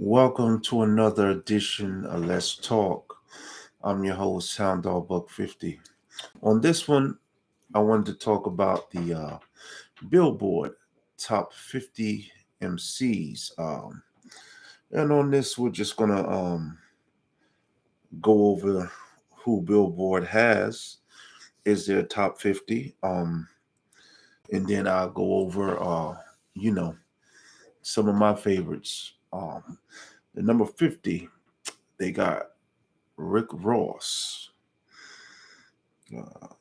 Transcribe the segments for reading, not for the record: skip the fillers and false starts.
Welcome to another edition of Let's Talk. I'm your host, Sound Dog Buck 50. On this one, I wanted to talk about the Billboard Top 50 MCs. And on this, we're just going to go over who Billboard has, is their top 50. And then I'll go over, you know, some of my favorites. The number 50, they got Rick Ross.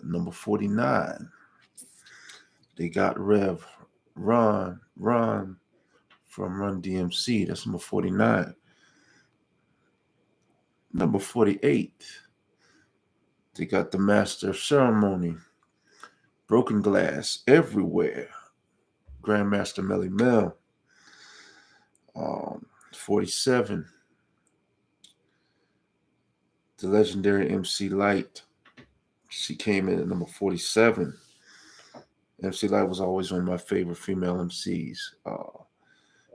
Number 49, they got Ron from Run DMC. That's number 49. Number 48, they got the Master of Ceremony, Broken Glass Everywhere, Grandmaster Melly Mel. 47, the legendary MC Light. She came in at number 47. MC Light was always one of my favorite female MCs.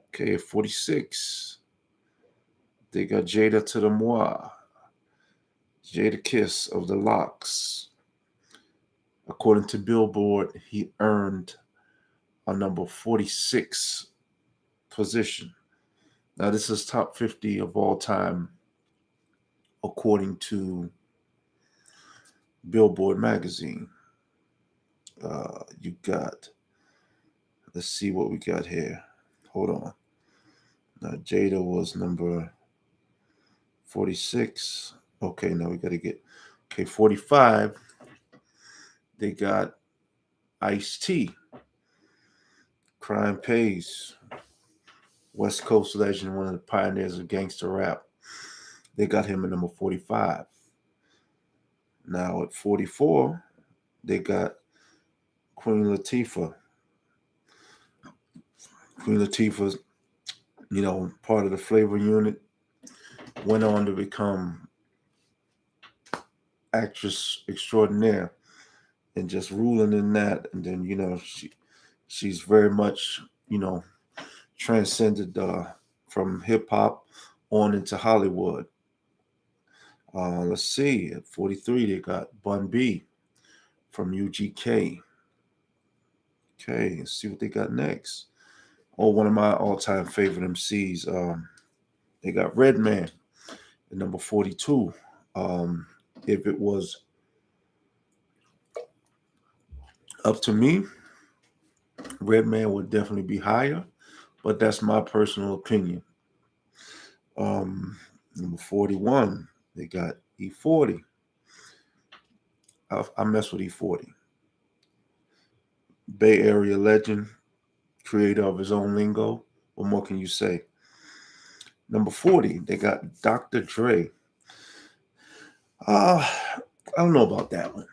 Okay, at 46, they got Jada to the Moi, Jada Kiss of the Locks. According to Billboard, he earned a number 46 position. Now, this is top 50 of all time, according to Billboard magazine. You got, let's see what we got here. Hold on. Now, Jada was number 46. Okay, now we got to get, 45. They got Ice-T, Crime Pays, West Coast legend, one of the pioneers of gangster rap. They got him at number 45. Now at 44, they got Queen Latifah. Queen Latifah, part of the Flavor Unit, went on to become actress extraordinaire and just ruling in that. And then, she's very much, transcended from hip hop on into Hollywood. Let's see, at 43, they got Bun B from UGK. Okay, let's see what they got next. Oh, one of my all-time favorite MCs. They got Redman at number 42. If it was up to me, Redman would definitely be higher, but that's my personal opinion. Number 41, they got E40. I mess with E40. Bay Area legend, creator of his own lingo. What more can you say? Number 40, they got Dr. Dre. I don't know about that one.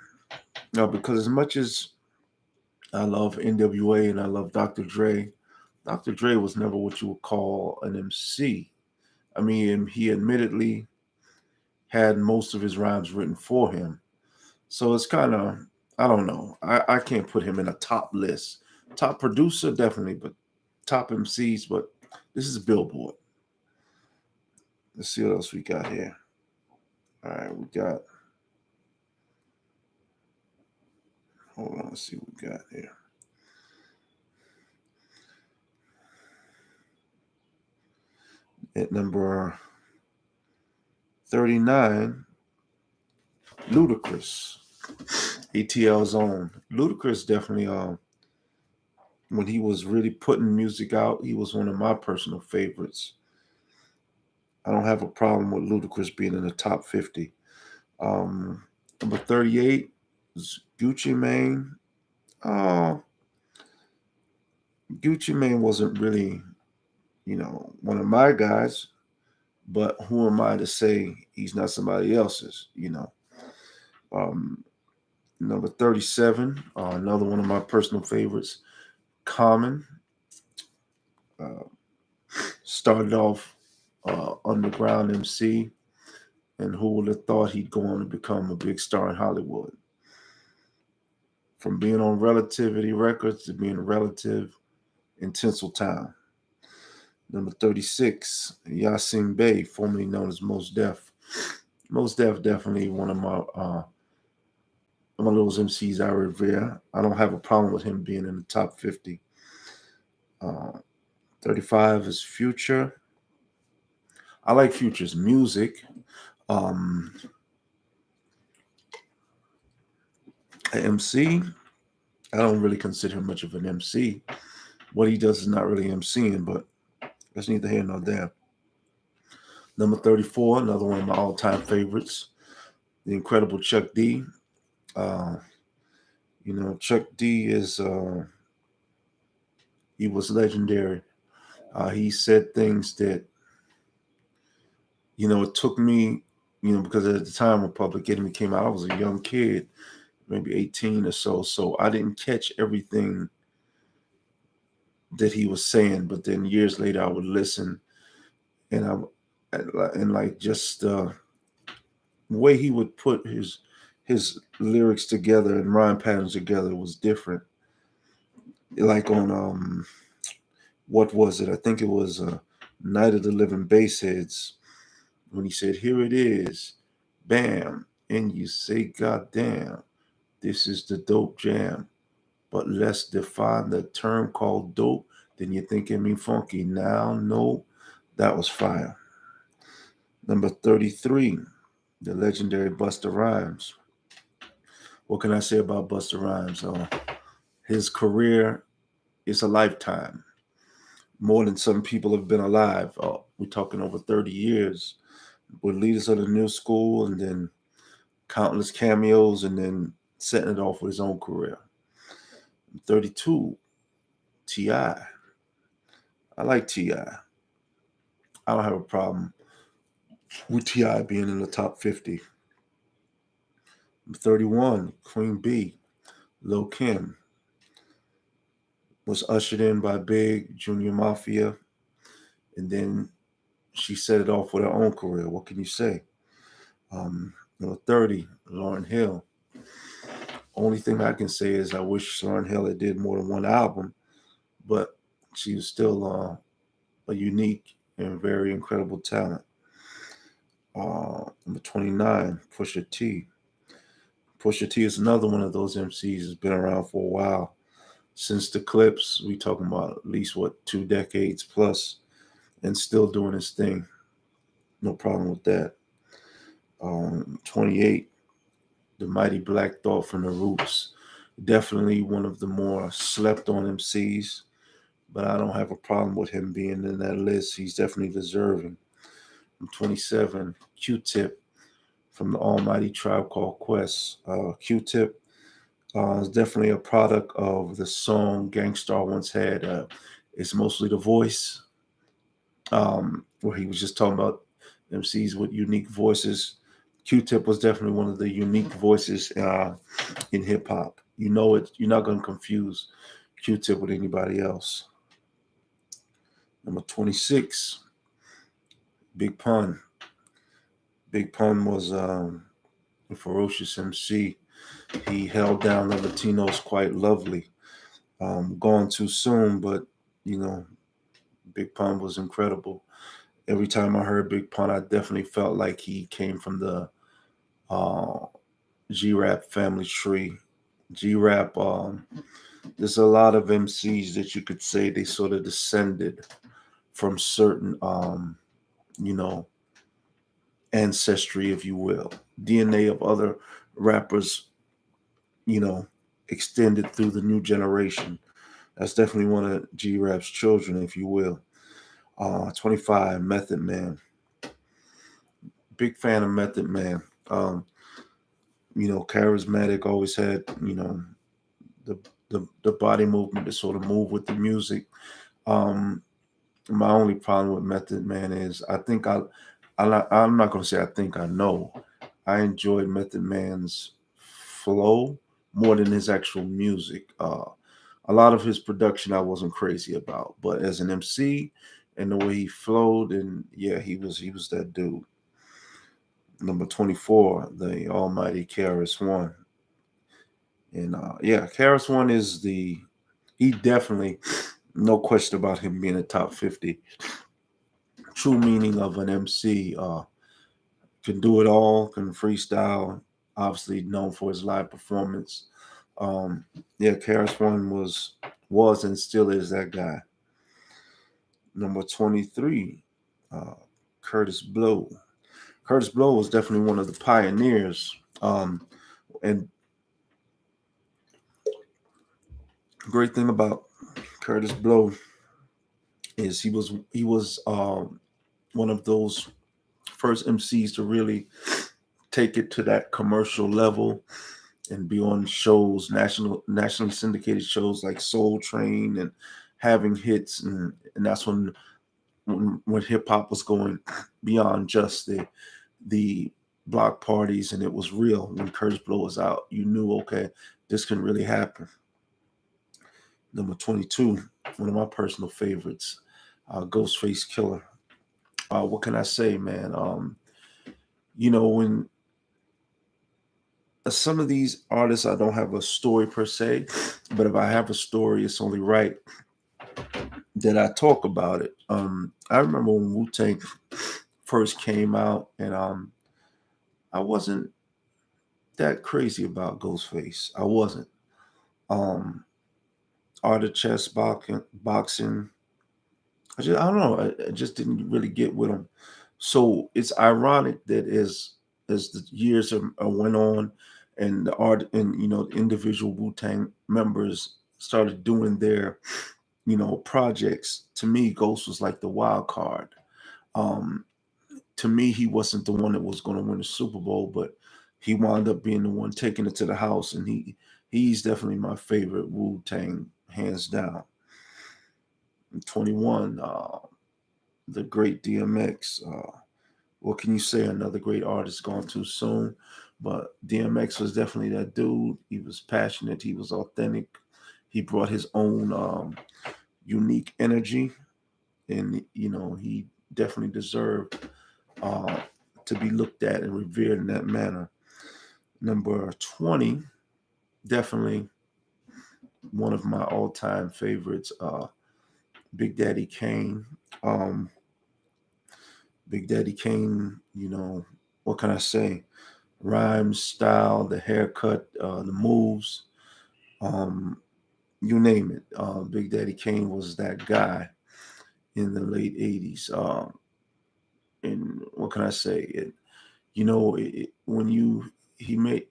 No, because as much as I love NWA and I love Dr. Dre was never what you would call an MC. I mean, he admittedly had most of his rhymes written for him. So it's kind of, I don't know. I can't put him in a top list. Top producer, definitely, but top MCs, but this is Billboard. Let's see what else we got here. All right, hold on, let's see what we got here. At number 39, Ludacris, ATL's own. Ludacris definitely, when he was really putting music out, he was one of my personal favorites. I don't have a problem with Ludacris being in the top 50. Number 38 is Gucci Mane. Gucci Mane wasn't really, one of my guys, but who am I to say he's not somebody else's? Um, Number 37, another one of my personal favorites, Common. Uh, Started off underground MC, and who would have thought he'd go on to become a big star in Hollywood? From being on Relativity Records to being a relative in Tinseltown. Number 36, Yasin Bey, formerly known as Mos Def. Mos Def definitely one of those MCs I revere. I don't have a problem with him being in the top 50. Uh, 35 is Future. I like Future's music. Um, an MC, I don't really consider him much of an MC. What he does is not really MCing, but that's neither here nor there. Number 34, another one of my all-time favorites, the incredible Chuck D. Uh, Chuck D he was legendary. He said things that, it took me, because at the time when Public Enemy came out, I was a young kid, maybe 18 or so. So I didn't catch everything that he was saying, but then years later I would listen, and like just the way he would put his lyrics together and rhyme patterns together was different. Like on what was it? I think it was Night of the Living Bassheads, when he said, "Here it is, bam," and you say, "God damn, this is the dope jam." But let's define the term called dope. Then you think it mean funky. Now, no, that was fire. Number 33, the legendary Busta Rhymes. What can I say about Busta Rhymes? His career is a lifetime. More than some people have been alive. We're talking over 30 years with Leaders of the New School, and then countless cameos, and then setting it off with his own career. 32, T.I. I like T.I. I don't have a problem with T.I. being in the top 50. 31, Queen B, Lil Kim, was ushered in by Big, Junior Mafia, and then she set it off with her own career. What can you say? Number 30, Lauryn Hill. Only thing I can say is I wish Lauryn Hill had did more than one album, but she was still a unique and very incredible talent. Number 29, Pusha T. Pusha T is another one of those MCs that's been around for a while. Since the Clips, we talking about at least 2 decades plus, and still doing his thing. No problem with that. 28, the mighty Black Thought from the Roots. Definitely one of the more slept on MCs, but I don't have a problem with him being in that list. He's definitely deserving. 27, Q-Tip from the almighty Tribe Called Quest. Q-Tip is definitely a product of the song Gangstar once had. It's mostly the voice, where he was just talking about MCs with unique voices. Q-Tip was definitely one of the unique voices in hip hop. You know it. You're not going to confuse Q-Tip with anybody else. Number 26, Big Pun. Big Pun was a ferocious MC. He held down the Latinos quite lovely. Gone too soon, but you know, Big Pun was incredible. Every time I heard Big Pun, I definitely felt like he came from the uh, G-Rap family tree. G-Rap, there's a lot of MCs that you could say they sort of descended from certain, you know, ancestry, if you will. DNA of other rappers, you know, extended through the new generation. That's definitely one of G-Rap's children, if you will. 25, Method Man. Big fan of Method Man. Charismatic, always had, the, the body movement to sort of move with the music. Um, my only problem with Method Man is I'm not going to say I think I know. I enjoyed Method Man's flow more than his actual music. A lot of his production I wasn't crazy about, but as an MC and the way he flowed, and yeah, he was that dude. Number 24, the almighty KRS One, and yeah, KRS One is he definitely No question about him being a top 50. True meaning of an MC. Can do it all, can freestyle, obviously known for his live performance. Um, yeah, Karis One was and still is that guy. Number 23, uh, Curtis Blow. Curtis Blow was definitely one of the pioneers. And great thing about Curtis Blow is he was one of those first MCs to really take it to that commercial level and be on shows, nationally syndicated shows like Soul Train, and having hits, and that's when hip hop was going beyond just the block parties, and it was real. When Curtis Blow was out, you knew, okay, this can really happen. Number 22, one of my personal favorites, Ghostface Killer. What can I say, man? When some of these artists, I don't have a story per se, but if I have a story, it's only right that I talk about it. I remember when Wu Tang first came out, and I wasn't that crazy about Ghostface. I wasn't. Um, Art of chess boxing. I don't know. I just didn't really get with him. So it's ironic that as the years went on, and the art and individual Wu Tang members started doing their projects. To me, Ghost was like the wild card. Um, to me, he wasn't the one that was going to win the Super Bowl, but he wound up being the one taking it to the house, and he's definitely my favorite Wu Tang, hands down. 21, the great DMX. What can you say? Another great artist gone too soon, but DMX was definitely that dude. He was passionate. He was authentic. He brought his own unique energy, and he definitely deserved uh, to be looked at and revered in that manner. Number 20, definitely one of my all-time favorites, Big Daddy Kane. Um, Big Daddy Kane, what can I say? Rhymes, style, the haircut, the moves, um, you name it. Big Daddy Kane was that guy in the late '80s. And what can I say? When he made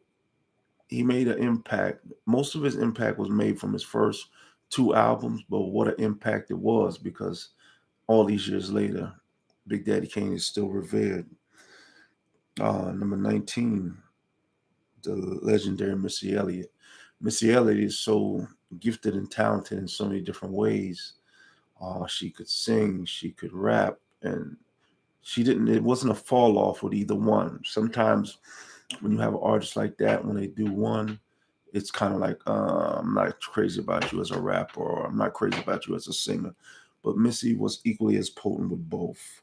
an impact. Most of his impact was made from his first two albums, but what an impact it was, because all these years later, Big Daddy Kane is still revered. Number 19, the legendary Missy Elliott. Missy Elliott is so gifted and talented in so many different ways. She could sing, she could rap, and it wasn't a fall off with either one. Sometimes when you have an artist like that, when they do one, it's kind of like, I'm not crazy about you as a rapper, or I'm not crazy about you as a singer. But Missy was equally as potent with both.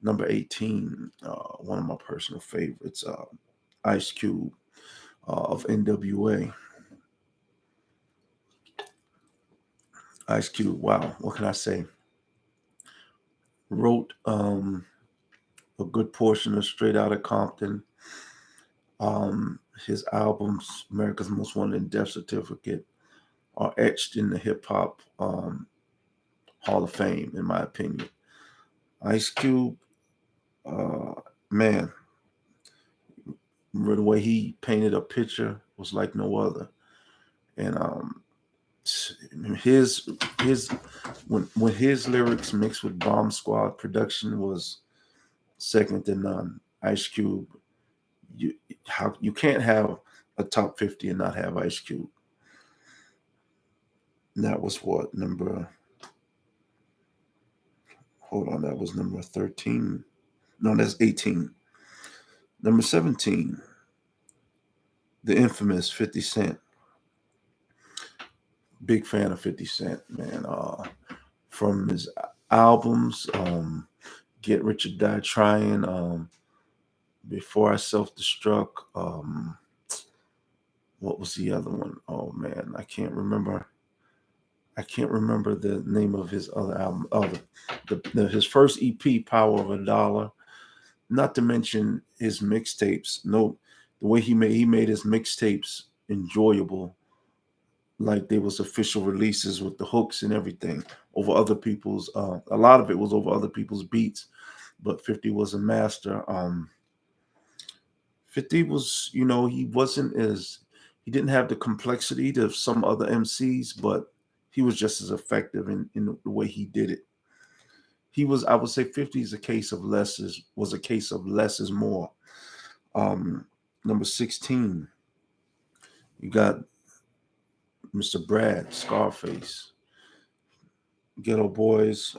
Number 18, one of my personal favorites, Ice Cube, of NWA. Ice Cube, wow, what can I say? Wrote a good portion of Straight Outta Compton. His albums, America's Most Wanted and Death Certificate, are etched in the hip hop Hall of Fame, in my opinion. Ice Cube, uh, man, the way he painted a picture was like no other. And his his when his lyrics mixed with Bomb Squad production was second to none. Ice Cube, you you can't have a top 50 and not have Ice Cube. And that was what number? Hold on, that was number 13. No, that's 18. Number 17, the infamous 50 Cent. Big fan of 50 Cent, man. From his albums, Get Rich or Die Trying, Before I Self Destruct. What was the other one? Oh man, I can't remember. I can't remember the name of his other album. Oh, his first EP, Power of a Dollar. Not to mention his mixtapes. No, the way he made his mixtapes enjoyable, like they was official releases with the hooks and everything over other people's. A lot of it was over other people's beats, but 50 was a master. 50 was, he wasn't as he didn't have the complexity of some other MCs, but he was just as effective in the way he did it. I would say 50 is a case of less is was a case of less is more. Um, Number 16, you got Mr. Brad Scarface, Ghetto Boys,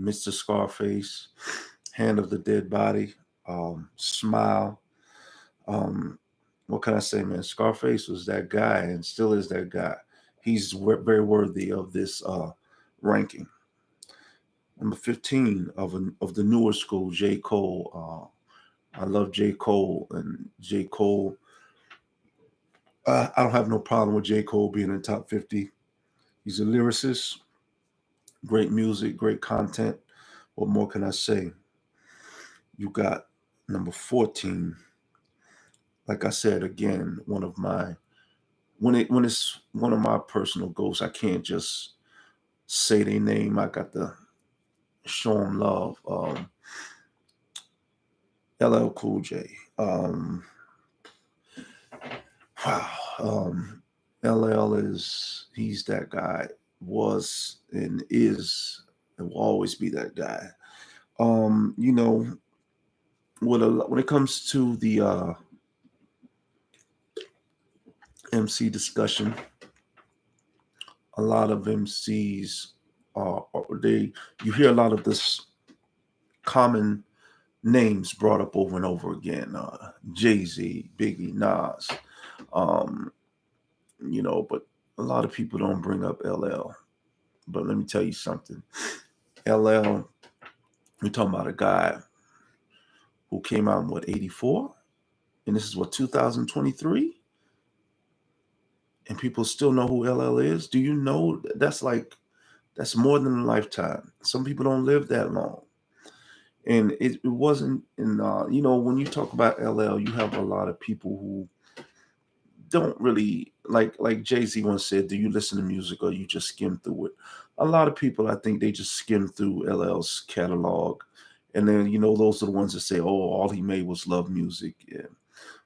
Mr. Scarface, Hand of the Dead Body, Smile. Um, what can I say, man? Scarface was that guy and still is that guy. He's very worthy of this ranking. Number 15 of the newer school, J. Cole. I love J. Cole, and J. Cole. I don't have no problem with J. Cole being in the top 50. He's a lyricist, great music, great content. What more can I say? You got number 14. Like I said again, when it's one of my personal goals, I can't just say their name. I got to show them love. LL Cool J. Wow. LL he's that guy, was and is and will always be that guy. You know, when it comes to the MC discussion, a lot of MCs they you hear a lot of this common names brought up over and over again. Jay-Z, Biggie, Nas, um, but a lot of people don't bring up LL. But let me tell you something. LL, we're talking about a guy who came out in what, 84? And this is what, 2023? And people still know who LL is? Do you know that's more than a lifetime? Some people don't live that long. And it wasn't in when you talk about LL, you have a lot of people who don't really like Jay-Z once said, do you listen to music or you just skim through it? A lot of people, I think, they just skim through LL's catalog. And then, those are the ones that say, oh, all he made was love music. Yeah.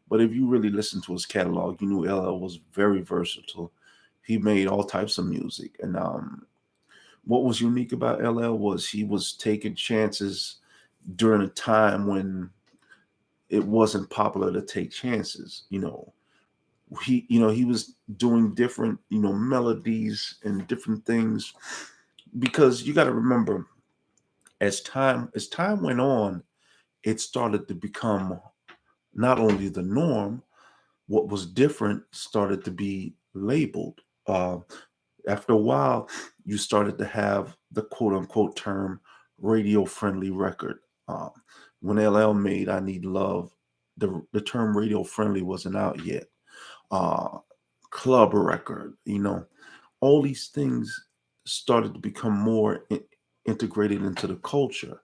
But if you really listen to his catalog, you knew LL was very versatile. He made all types of music. And what was unique about LL was he was taking chances during a time when it wasn't popular to take chances. He was doing different melodies and different things, because you got to remember, as time went on, it started to become not only the norm. What was different started to be labeled. After a while, you started to have the quote unquote term radio friendly record. um, when LL made I Need Love, the term radio friendly wasn't out yet. uh, Club record, all these things started to become more integrated into the culture.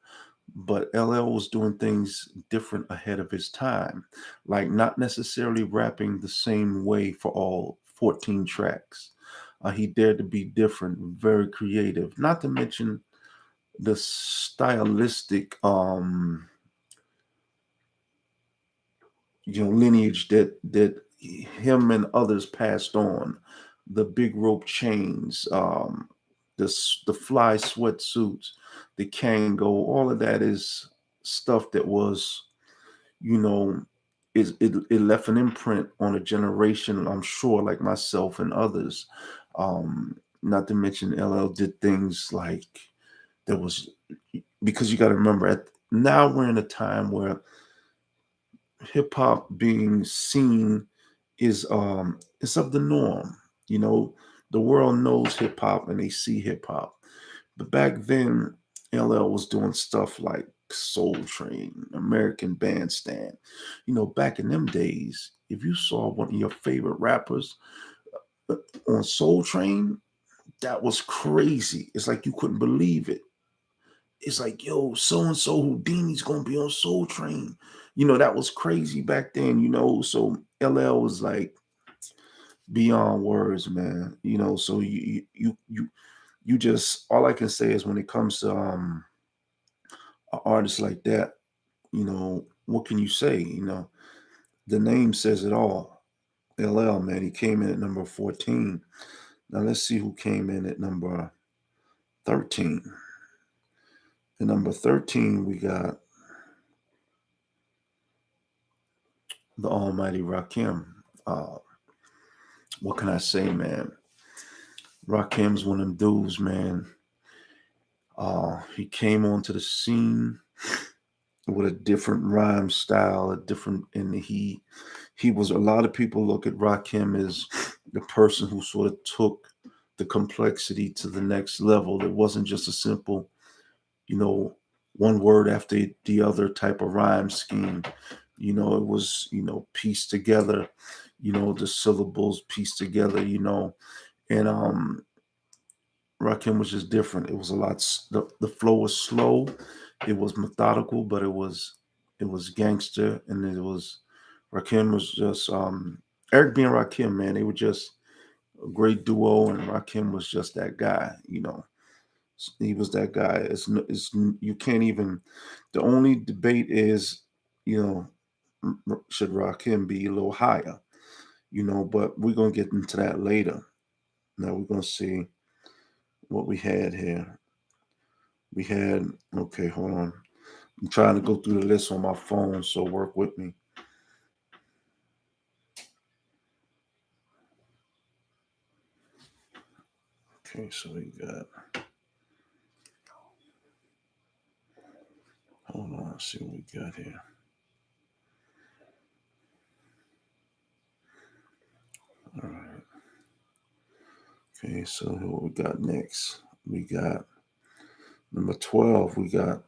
But LL was doing things different ahead of his time, like not necessarily rapping the same way for all 14 tracks. He dared to be different, very creative, not to mention the stylistic lineage that him and others passed on. The big rope chains, the fly sweatsuits, the Kango, all of that is stuff that was, you know it left an imprint on a generation, I'm sure, like myself and others. Not to mention LL did things like, there was, because you got to remember, now we're in a time where hip hop being seen is it's of the norm. You know, the world knows hip hop and they see hip hop. But back then, LL was doing stuff like Soul Train, American Bandstand. Back in them days, if you saw one of your favorite rappers on Soul Train, That was crazy. It's like you couldn't believe it. It's like, yo, so and so Houdini's gonna be on Soul Train. That was crazy back then. So LL was like beyond words, man. So you just, all I can say is when it comes to an artist like that, what can you say? The name says it all. LL, man, he came in at number 14. Now let's see who came in at number 13. At number 13, we got the almighty Rakim. Uh, what can I say, man? Rakim's one of them dudes, man. He came onto the scene with a different rhyme style, and he was, a lot of people look at Rakim as the person who sort of took the complexity to the next level. It wasn't just a simple, you know, one word after the other type of rhyme scheme. It was, pieced together, the syllables pieced together, and Rakim was just different. It was a lot. The flow was slow. It was methodical, but it was gangster, and it was Rakim was just Eric B and Rakim, man. They were just a great duo, and Rakim was just that guy. He was that guy. It's you can't even. The only debate is, you know, should Rakim be a little higher? But we're gonna get into that later. Now we're gonna see what we had here. We had, okay, hold on. I'm trying to go through the list on my phone, so work with me. Okay, so we got, hold on, let's see what we got here. All right. Okay, so what we got next? We got number 12, we got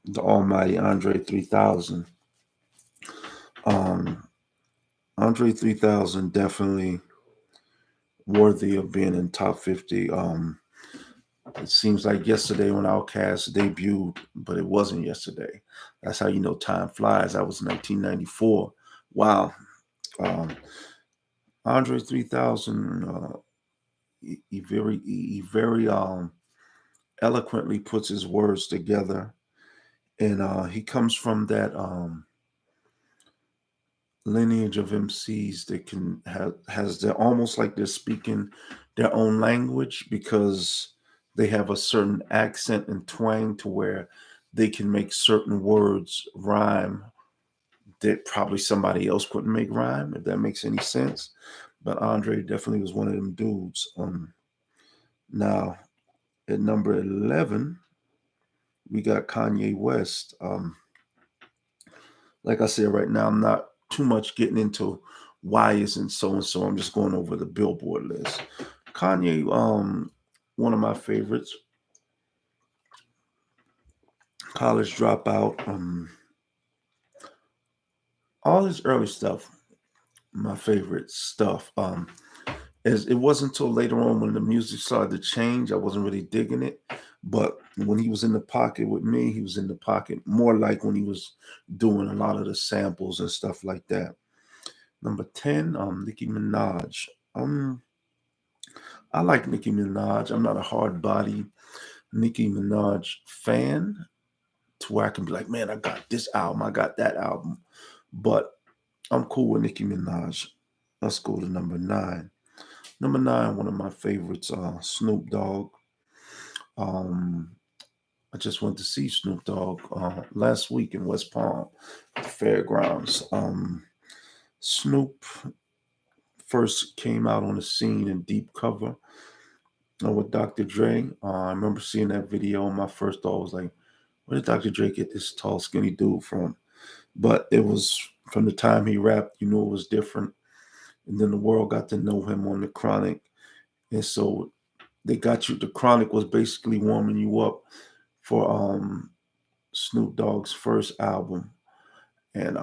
the almighty Andre 3000. Um, Andre 3000 definitely worthy of being in top 50. It seems like yesterday when Outkast debuted, but it wasn't yesterday. That's how you know time flies. That was 1994. Wow. Um, Andre 3000, he very eloquently puts his words together, and he comes from that lineage of MCs that can have has their, almost like they're speaking their own language, because they have a certain accent and twang to where they can make certain words rhyme that probably somebody else couldn't make rhyme, if that makes any sense. But Andre definitely was one of them dudes. Now at number 11, we got Kanye West. Like I said, right now I'm not too much getting into why isn't so and so. I'm just going over the Billboard list. Kanye, one of my favorites. College Dropout. All his early stuff, my favorite stuff. As it wasn't until later on when the music started to change, I wasn't really digging it. But when he was in the pocket with me, he was in the pocket more like when he was doing a lot of the samples and stuff like that. Number 10, Nicki Minaj. I like Nicki Minaj. I'm not a hard body Nicki Minaj fan to where I can be like, man, I got this album, I got that album. But I'm cool with Nicki Minaj. Let's go to number 9. Number 9, one of my favorites, Snoop Dogg. Um, I just went to see Snoop Dogg last week in West Palm Fairgrounds. Snoop first came out on the scene in Deep Cover with Dr. Dre. I remember seeing that video, and my first thought was like, where did Dr. Dre get this tall, skinny dude from? But it was from the time he rapped, it was different. And then the world got to know him on the Chronic. And so they got you, the Chronic was basically warming you up for Snoop Dogg's first album. And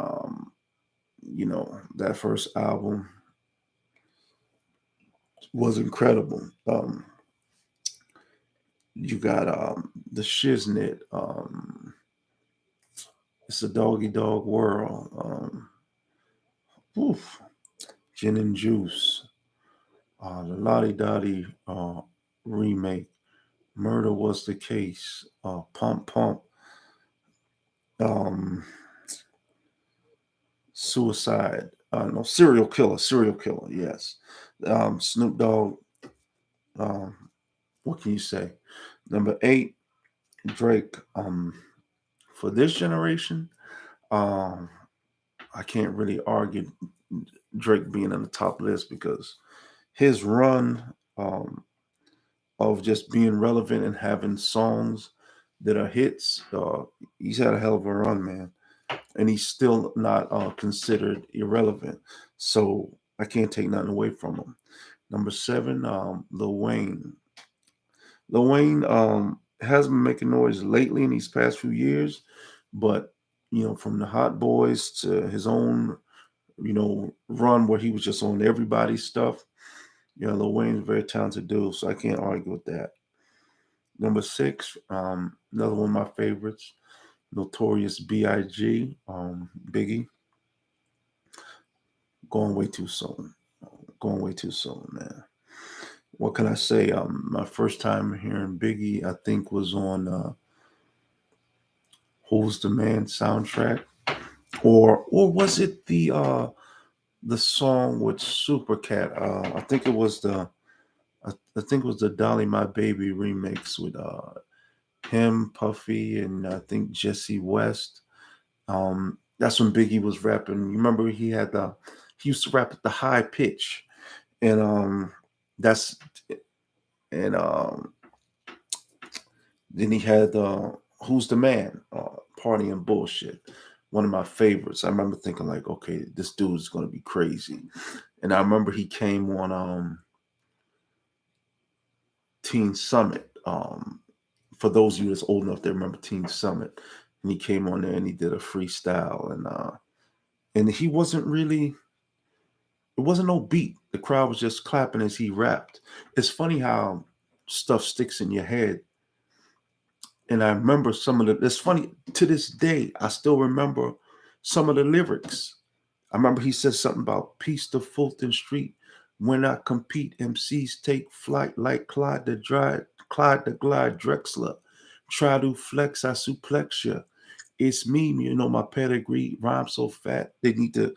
that first album was incredible. You got the Shiznit. It's a doggy dog world. Oof, Gin and Juice. The Lottie Dottie remake. Murder Was the Case. Pump Pump. Um, Suicide. No, Serial Killer. Serial Killer. Yes. Snoop Dogg. Um, what can you say? Number 8, Drake. For this generation, um, I can't really argue Drake being on the top list because his run um, of just being relevant and having songs that are hits, he's had a hell of a run, man. And he's still not considered irrelevant. So I can't take nothing away from him. Number 7, Lil Wayne. Lil Wayne has been making noise lately in these past few years, but from the Hot Boys to his own, run where he was just on everybody's stuff. Lil Wayne's a very talented dude, so I can't argue with that. Number 6, another one of my favorites, Notorious B.I.G., Biggie. Going way too soon. Going way too soon, man. What can I say? My first time hearing Biggie, I think, was on Who's the Man soundtrack, or was it the song with Supercat? I think it was I think it was the Dolly My Baby remix with him, Puffy, and I think Jesse West. That's when Biggie was rapping. You remember he used to rap at the high pitch, and that's and then he had Who's the Man, Party and Bullshit. One of my favorites. I remember thinking like, okay, this dude is gonna be crazy. And I remember he came on Teen Summit. For those of you that's old enough to remember Teen Summit, and he came on there and he did a freestyle, and he wasn't really, it wasn't no beat. The crowd was just clapping as he rapped. It's funny how stuff sticks in your head. And I remember some of the, it's funny to this day, I still remember some of the lyrics. I remember he said something about peace to Fulton Street. When I compete, MCs take flight like Clyde the Glide Drexler. Try to flex, I suplex you. It's me, my pedigree rhyme so fat. They need to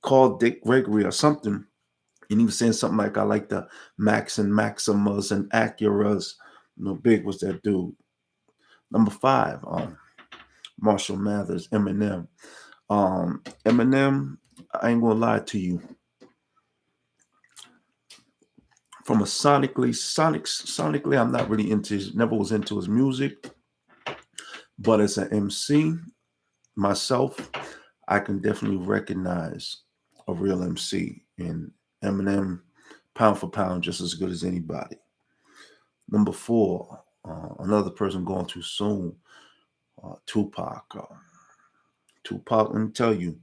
call Dick Gregory or something. And he was saying something like, I like the Max and Maximas and Acuras. Big was that dude. Number 5, Marshall Mathers, Eminem. Eminem, I ain't gonna lie to you. From a sonically, I'm not really never was into his music. But as an MC, myself, I can definitely recognize a real MC. And Eminem, pound for pound, just as good as anybody. Number 4, another person going too soon, Tupac. Tupac, let me tell you,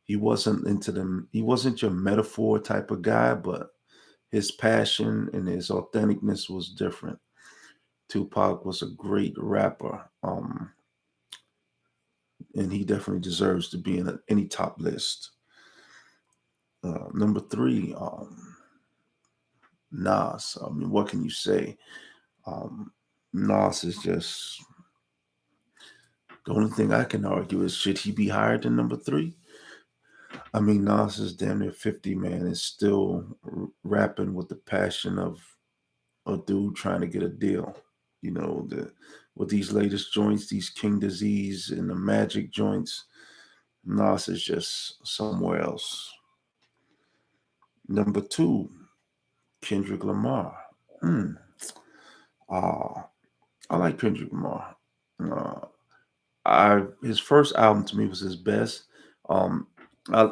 he wasn't into them. He wasn't your metaphor type of guy, but his passion and his authenticness was different. Tupac was a great rapper, and he definitely deserves to be in any top list. Number 3, Nas. I mean, what can you say? Um, Nas is just the only thing I can argue is should he be higher than number 3? I mean, Nas is damn near 50, man, and still rapping with the passion of a dude trying to get a deal. With these latest joints, these King Disease and the Magic joints, Nas is just somewhere else. Number 2, Kendrick Lamar. Hmm. Uh, I like Kendrick Lamar. Uh, his first album to me was his best. Um,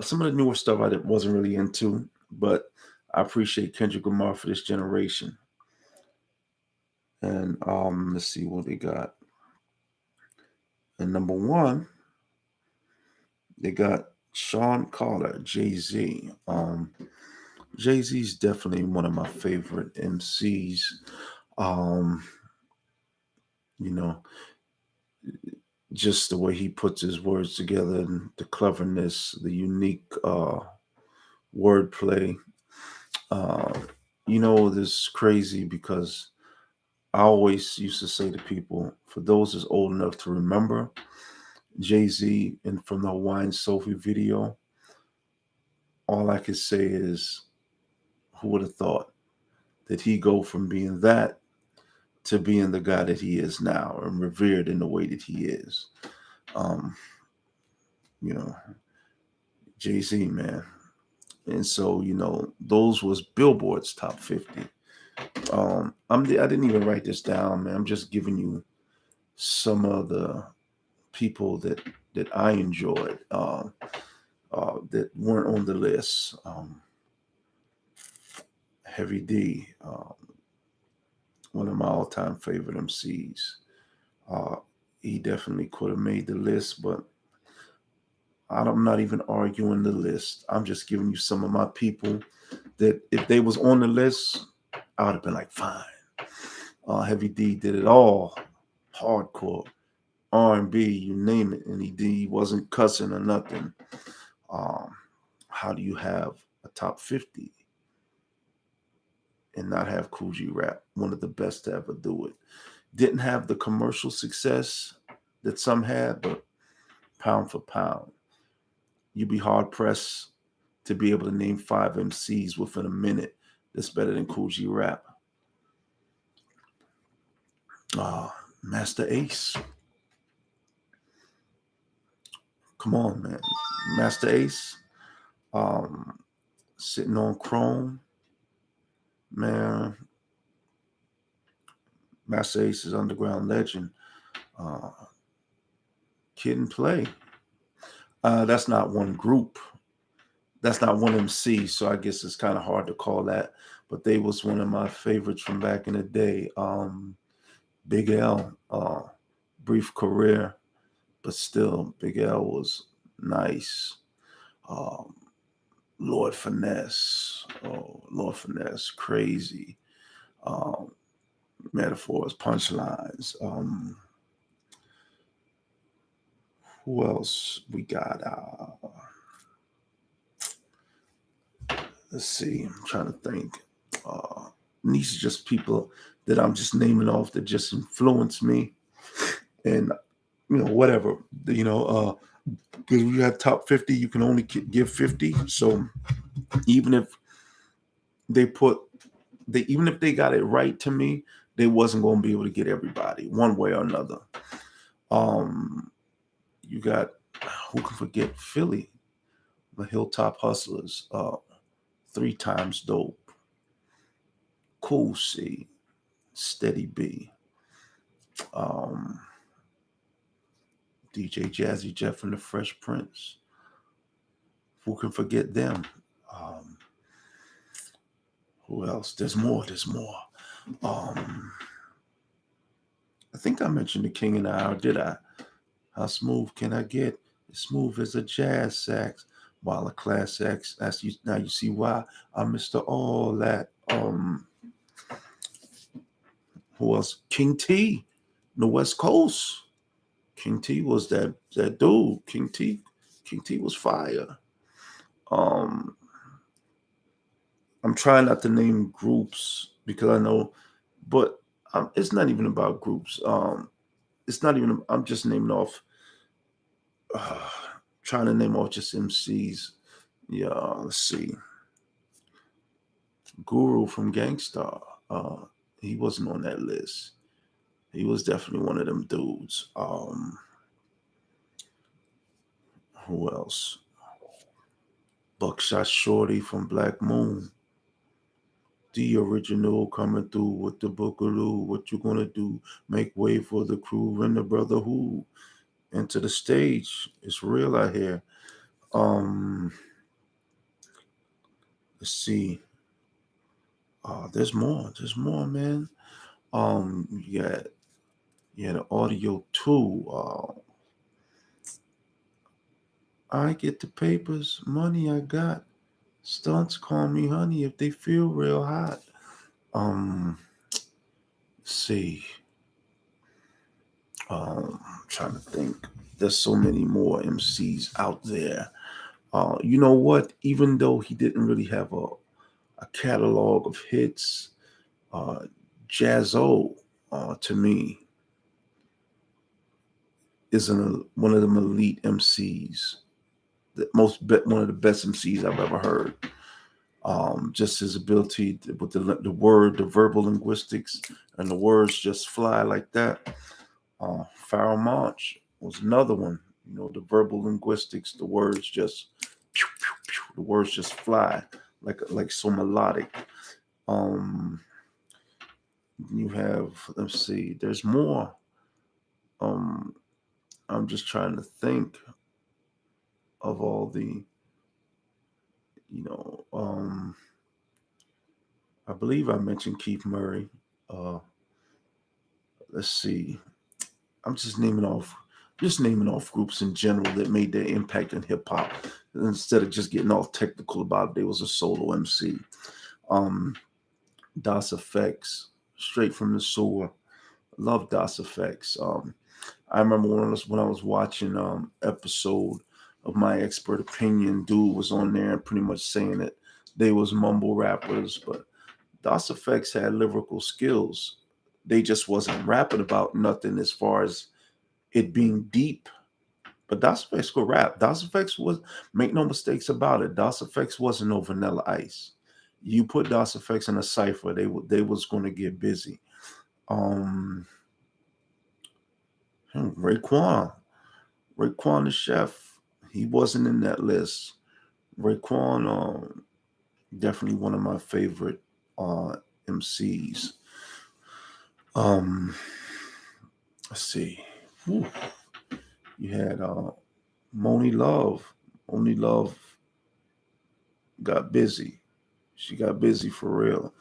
some of the newer stuff wasn't really into, but I appreciate Kendrick Lamar for this generation. And let's see what they got. And number 1, they got Sean Carter, Jay Z. Jay Z is definitely one of my favorite MCs. Um, You know, just the way he puts his words together and the cleverness, the unique wordplay. Uh, this is crazy because I always used to say to people, for those that's old enough to remember Jay-Z and from the Hawaiian Sophie video, all I could say is, who would have thought that he go from being that to being the guy that he is now and revered in the way that he is. Um, you know, Jay-Z, man. And so, those was Billboard's top 50. I didn't even write this down, man. I'm just giving you some of the people that I enjoyed that weren't on the list. Heavy D, one of my all-time favorite MCs. Uh, he definitely could have made the list, but I'm not even arguing the list. I'm just giving you some of my people that if they was on the list, I would have been like, fine. Heavy D did it all, hardcore, R&B, you name it, and he wasn't cussing or nothing. Um, how do you have a top 50 and not have Cool G Rap, one of the best to ever do it? Didn't have the commercial success that some had, but pound for pound, you'd be hard pressed to be able to name 5 MCs within a minute that's better than Cool G Rap. Master Ace. Come on, man. Master Ace. Um, Sitting on Chrome. Man, Master Ace is underground legend. Uh, Kid and Play. That's not one group. That's not one MC, so I guess it's kind of hard to call that. But they was one of my favorites from back in the day. Big L, brief career, but still, Big L was nice. Um, Lord Finesse, Lord Finesse, crazy. Um, Metaphors, punchlines. Who else we got? Let's see. I'm trying to think. These are just people that I'm just naming off that just influenced me, and whatever. Because you have top 50, you can only give 50. So even if they put even if they got it right to me, they wasn't going to be able to get everybody one way or another. You got, who can forget Philly, the Hilltop Hustlers, 3 times Dope, Cool C, Steady B, DJ Jazzy Jeff and the Fresh Prince. Who can forget them? Um, who else? There's more. I think I mentioned the King and the Hour, did I? How smooth can I get? As smooth as a jazz sax. While a class X, now you see why I'm Mr. All That. Who else? King T, the West Coast. King T was that dude. King T was fire. Um, I'm trying not to name groups because I know, but it's not even about groups. It's not even. I'm just naming off. Uh, Trying to name off just MCs. Yeah, let's see. Guru from Gangstar. He wasn't on that list. He was definitely one of them dudes. Who else? Buckshot Shorty from Black Moon. The original coming through with the boogaloo. What you gonna do? Make way for the crew and the brotherhood. Enter the stage. It's real out here. Um, let's see. There's more. There's more, man. Yeah, yeah, the audio too. I get the papers, money I got. Stunts call me honey if they feel real hot. Let's see. I'm trying to think. There's so many more MCs out there. You know what? Even though he didn't really have a catalog of hits, uh, Jazzo, to me, is one of them elite MCs. One of the best MCs I've ever heard. Just his ability with the verbal linguistics, and the words just fly like that. Pharaoh Monch was another one. You know, the verbal linguistics, the words just, pew, pew, pew, the words just fly like so melodic. Um, you have, let's see, there's more. Um, I'm just trying to think of all the, you know, I believe I mentioned Keith Murray. Uh, let's see, I'm just naming off groups in general that made their impact in hip hop. Instead of just getting all technical about it, they was a solo MC. Um, Das Effects, straight from the sewer. Love Das Effects. I remember when I was watching episode of My Expert Opinion, dude was on there and pretty much saying that they was mumble rappers, but Das Effects had lyrical skills. They just wasn't rapping about nothing as far as it being deep. But Das Effects could rap. Das Effects was, make no mistakes about it, Das Effects wasn't no Vanilla Ice. You put Das Effects in a cipher, they was going to get busy. Um, Raekwon, Raekwon the chef, he wasn't in that list. Raekwon, definitely one of my favorite MCs. Um, let's see. Whew. You had Moni Love. Moni Love got busy. She got busy for real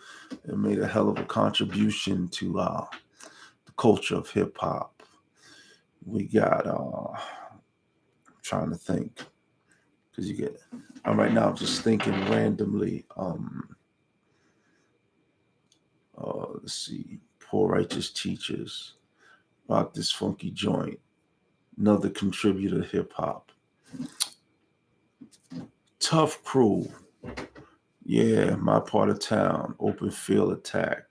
and made a hell of a contribution to the culture of hip hop. We got, trying to think, because you get, I'm right now just thinking randomly. Let's see, Poor Righteous Teachers, Rock This Funky Joint, another contributor to hip hop. Tough Crew, yeah, My Part of Town, Open Field Attack,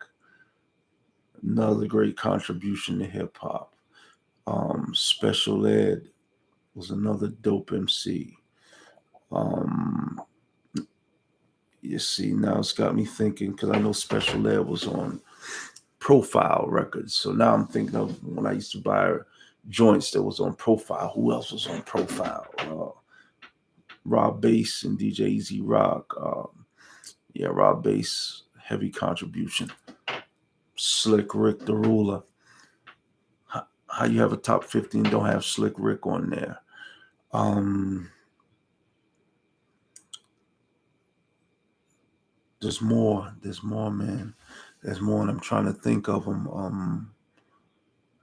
another great contribution to hip hop. Special Ed was another dope MC. Um, you see, now it's got me thinking because I know Special Ed was on Profile Records. So now I'm thinking of when I used to buy joints that was on Profile. Who else was on Profile? Rob Bass and DJ Easy Rock. Yeah, Rob Bass, heavy contribution. Slick Rick the Ruler. How you have a top 50 and don't have Slick Rick on there? There's more. There's more, man. There's more, and I'm trying to think of them.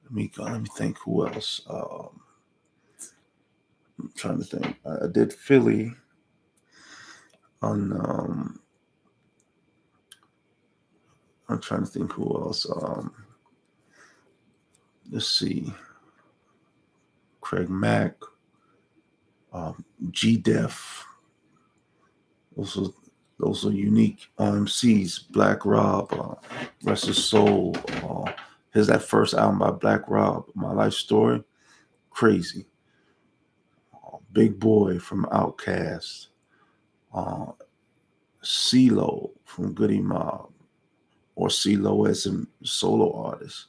Let me think. Who else? I'm trying to think. I did Philly on. I'm trying to think who else. Let's see. Craig Mack, G Def. Those are unique MCs. Black Rob, rest his soul. Here's that first album by Black Rob, My Life Story. Crazy. Big Boy from Outkast. CeeLo from Goody Mob, or CeeLo as a solo artist.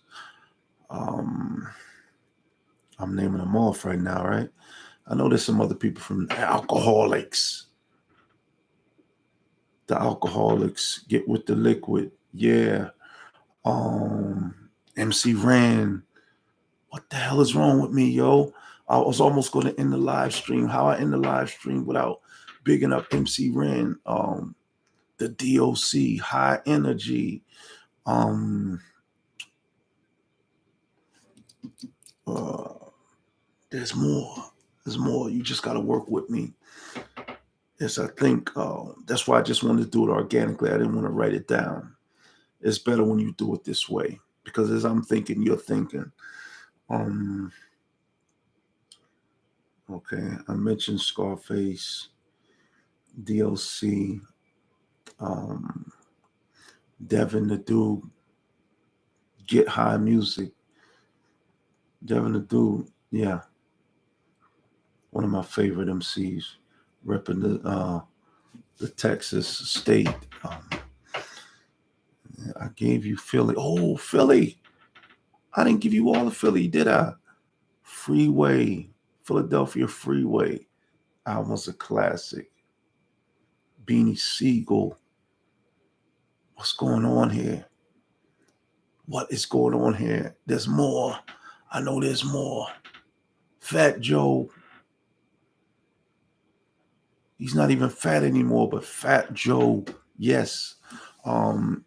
I'm naming them off right now, right? I know there's some other people from Alcoholics. The Alcoholics, Get With the Liquid. Yeah. MC Ran. What the hell is wrong with me, yo? I was almost going to end the live stream. How I end the live stream without bigging up MC Ran? The DOC, High Energy. There's more. There's more. You just got to work with me. Yes, I think that's why I just wanted to do it organically. I didn't want to write it down. It's better when you do it this way because as I'm thinking, you're thinking. Um, okay, I mentioned Scarface, DLC, um, Devin the Dude, Get High Music, Devin the Dude, yeah, one of my favorite MCs, repping the Texas state. I gave you Philly. Oh, Philly! I didn't give you all of Philly, did I? Freeway, Philadelphia Freeway. Album was a classic. Beanie Siegel. What's going on here? What is going on here? There's more. I know there's more. Fat Joe. He's not even fat anymore, but Fat Joe, yes. Um,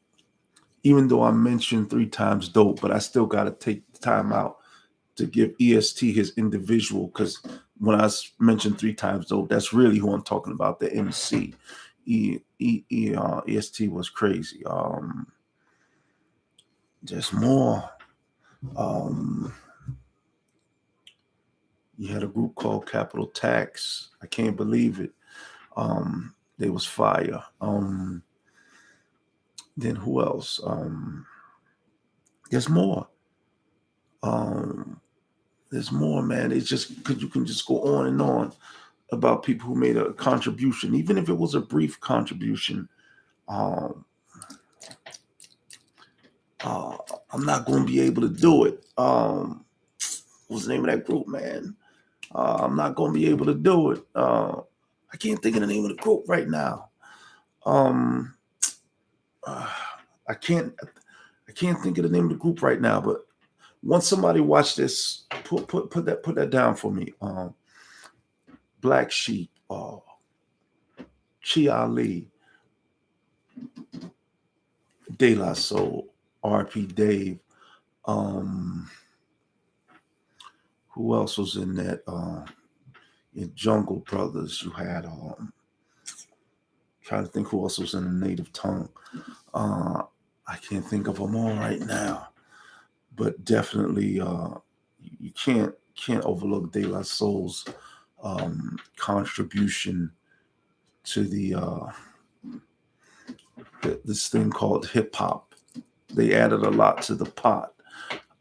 Even though I mentioned 3 times dope, but I still gotta take the time out to give EST his individual, because when I mentioned 3 times dope, that's really who I'm talking about, the MC. EST was crazy. There's more. Um, you had a group called Capital Tax. I can't believe it. They was fire. Then who else? There's more. Um, there's more, man. It's just because you can just go on and on about people who made a contribution, even if it was a brief contribution. Um, uh, I'm not going to be able to do it. What's the name of that group, man? I'm not going to be able to do it. I can't think of the name of the group right now. Um, uh, I can't. I can't think of the name of the group right now. But once somebody watch this, put that down for me. Black Sheep, Chi Ali, De La Soul, R.P. Dave. Um, who else was in that? In Jungle Brothers, you had. Trying to think who else was in the native tongue. Uh, I can't think of them all right now, but definitely you can't overlook De La Soul's contribution to this thing called hip hop. They added a lot to the pot.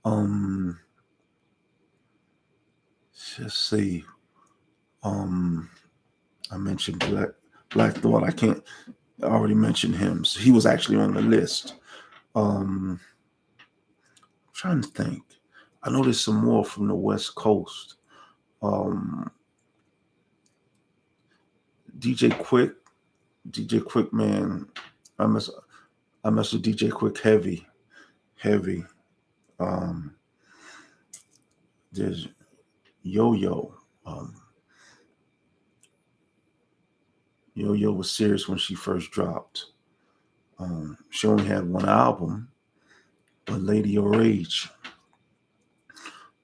Um, let's see. Um, I mentioned Black Thought. I already mentioned him. So he was actually on the list. I'm trying to think. I know there's some more from the West Coast. Um, DJ Quick, DJ Quick, man. I mess I mess with DJ Quick heavy. Um, there's Yo Yo. Um, Yo Yo was serious when she first dropped. She only had one album, but Lady of Rage.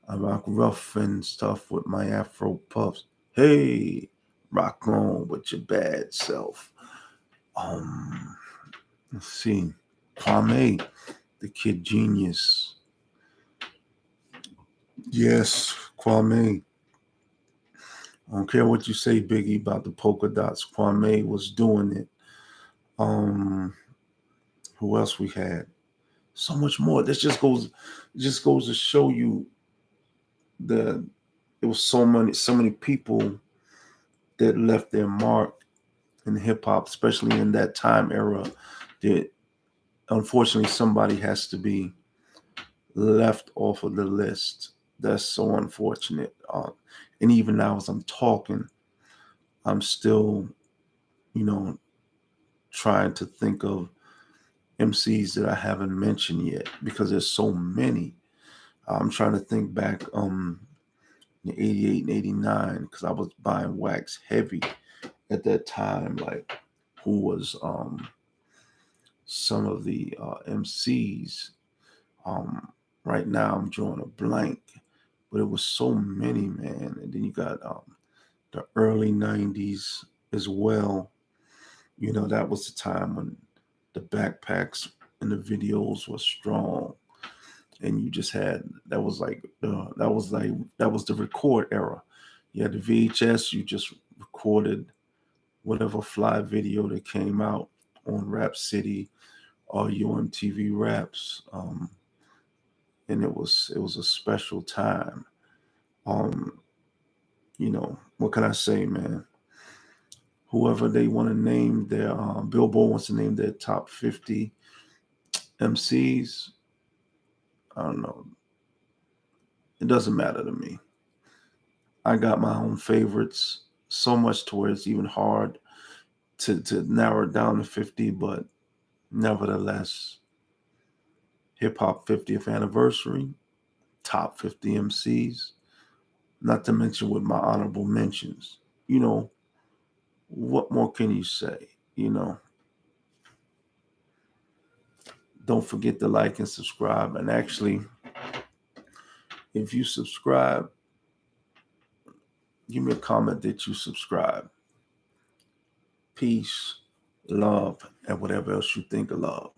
I rock rough and stuff with my Afro puffs. Hey, rock on with your bad self. Um, let's see. Kwame, the Kid Genius. Yes, Kwame. I don't care what you say, Biggie, about the polka dots. Kwame was doing it. Um, who else we had? So much more. This just goes to show you that it was so many people that left their mark in hip hop, especially in that time era. That unfortunately somebody has to be left off of the list. That's so unfortunate. And even now, as I'm talking, I'm still, you know, trying to think of MCs that I haven't mentioned yet because there's so many. I'm trying to think back in 88 and 89 because I was buying wax heavy at that time. Like who was some of the MCs. Right now I'm drawing a blank, but it was so many, man. And then you got the early 90s as well. You know, that was the time when the backpacks and the videos were strong. and you just had that was the record era. You had the VHS. You just recorded whatever fly video that came out on Rap City or UMTV Raps, and it was a special time. Um, what can I say, man? Whoever they want to name their Billboard wants to name their top 50 MCs. I don't know. It doesn't matter to me. I got my own favorites, so much to where it's even hard to narrow it down to 50, but nevertheless, hip hop 50th anniversary, top 50 MCs, not to mention with my honorable mentions. You know, what more can you say? Don't forget to like and subscribe. And actually, if you subscribe, give me a comment that you subscribe. Peace, love, and whatever else you think of love.